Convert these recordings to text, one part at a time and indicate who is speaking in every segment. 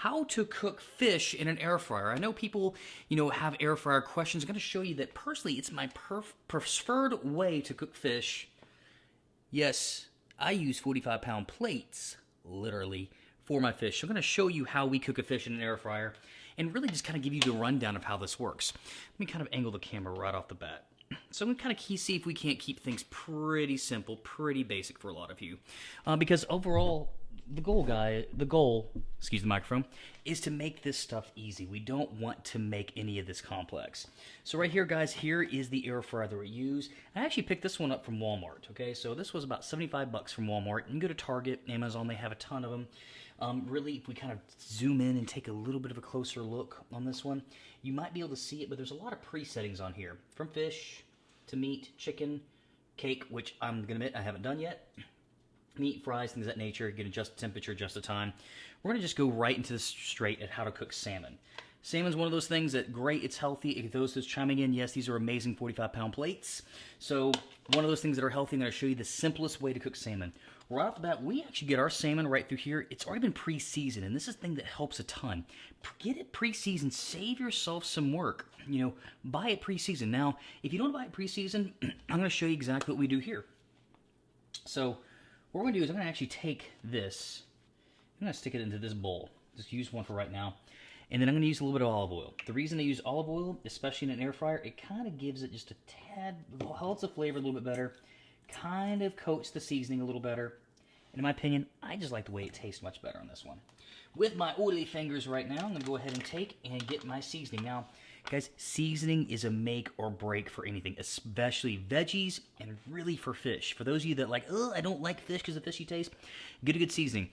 Speaker 1: how to cook fish in an air fryer. I know people, have air fryer questions. I'm going to show you that personally, it's my preferred way to cook fish. Yes, I use 45-pound plates, literally, for my fish. So I'm going to show you how we cook a fish in an air fryer and really just kind of give you the rundown of how this works. Let me kind of angle the camera right off the bat. So I'm going to kind of see if we can't keep things pretty simple, pretty basic for a lot of you. Because overall, the goal, excuse the microphone, is to make this stuff easy. We don't want to make any of this complex. So right here, guys, here is the air fryer that we use. I actually picked this one up from Walmart, okay? So this was about 75 bucks from Walmart. You can go to Target, Amazon, they have a ton of them. Really, if we kind of zoom in and take a little bit of a closer look on this one, you might be able to see it, but there's a lot of pre-settings on here. From fish to meat, chicken, cake, which I'm going to admit I haven't done yet. Meat, fries, things of that nature. You can adjust the temperature, adjust the time. We're going to just go right into this straight at how to cook salmon. Salmon's one of those things that, great, it's healthy. If those that's chiming in, yes, these are amazing 45-pound plates. So one of those things that are healthy, I'm going to show you the simplest way to cook salmon. Right off the bat, we actually get our salmon right through here. It's already been pre-seasoned, and this is the thing that helps a ton. Get it pre-seasoned. Save yourself some work. Buy it pre-seasoned. Now, if you don't buy it pre-seasoned, I'm going to show you exactly what we do here. So what we're going to do is I'm going to actually take this. I'm going to stick it into this bowl. Just use one for right now. And then I'm going to use a little bit of olive oil. The reason I use olive oil, especially in an air fryer, it kind of gives it just a tad, holds the flavor a little bit better, kind of coats the seasoning a little better. And in my opinion, I just like the way it tastes much better on this one. With my oily fingers right now, I'm going to go ahead and take and get my seasoning. Now, guys, seasoning is a make or break for anything, especially veggies and really for fish. For those of you that like, I don't like fish because of fishy taste, get a good seasoning.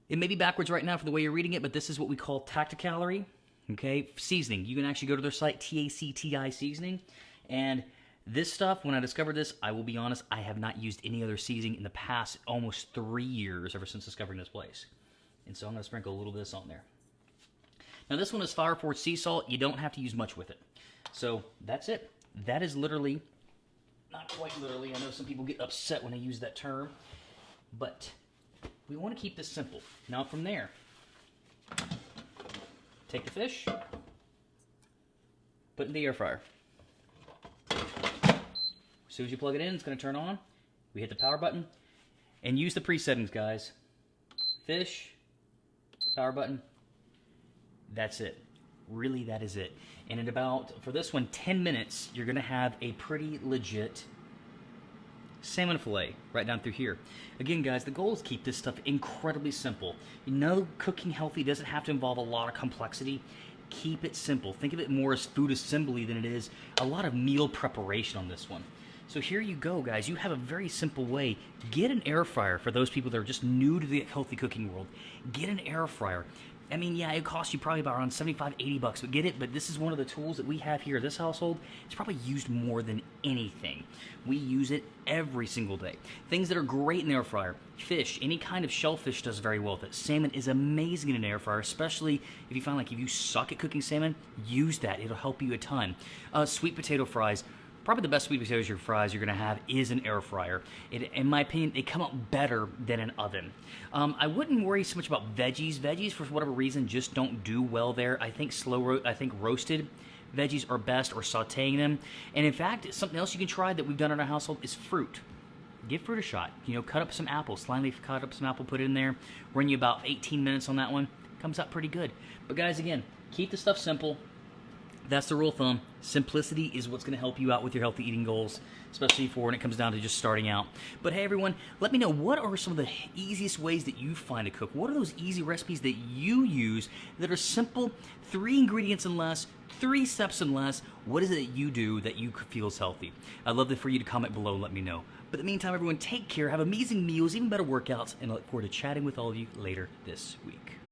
Speaker 1: It may be backwards right now for the way you're reading it, but this is what we call tacticalory, okay? Seasoning. You can actually go to their site, TACTI Seasoning, and this stuff, when I discovered this, I will be honest, I have not used any other seasoning in the past almost 3 years ever since discovering this place. And so I'm going to sprinkle a little of this on there. Now this one is Fire Force Sea Salt. You don't have to use much with it. So that's it. That is literally, not quite literally, I know some people get upset when I use that term, but we want to keep this simple. Now from there, take the fish, put it in the air fryer. As soon as you plug it in, it's going to turn on. We hit the power button and use the pre-settings, guys. Fish, power button. That's it. Really, that is it. And in about, for this one, 10 minutes, you're going to have a pretty legit salmon fillet right down through here. Again, guys, the goal is to keep this stuff incredibly simple. Cooking healthy doesn't have to involve a lot of complexity. Keep it simple. Think of it more as food assembly than it is a lot of meal preparation on this one. So here you go, guys. You have a very simple way. Get an air fryer for those people that are just new to the healthy cooking world. Get an air fryer. I mean, yeah, it costs you probably about around 75, 80 bucks, but get it. But this is one of the tools that we have here at this household. It's probably used more than anything. We use it every single day. Things that are great in the air fryer. Fish, any kind of shellfish does very well with it. Salmon is amazing in an air fryer, especially if you find like if you suck at cooking salmon, use that. It'll help you a ton. Sweet potato fries. Probably the best sweet potatoes or fries you're going to have is an air fryer. In my opinion, they come out better than an oven. I wouldn't worry so much about veggies. Veggies, for whatever reason, just don't do well there. I think roasted veggies are best, or sautéing them. And in fact, something else you can try that we've done in our household is fruit. Give fruit a shot. Cut up some apples. Slightly cut up some apple, put it in there. Run you about 18 minutes on that one. Comes out pretty good. But guys, again, keep the stuff simple. That's the rule of thumb. Simplicity is what's going to help you out with your healthy eating goals, especially for when it comes down to just starting out. But hey, everyone, let me know, what are some of the easiest ways that you find to cook? What are those easy recipes that you use that are simple, 3 ingredients and less, 3 steps and less? What is it that you do that you feel is healthy? I'd love for you to comment below and let me know. But in the meantime, everyone, take care, have amazing meals, even better workouts, and I look forward to chatting with all of you later this week.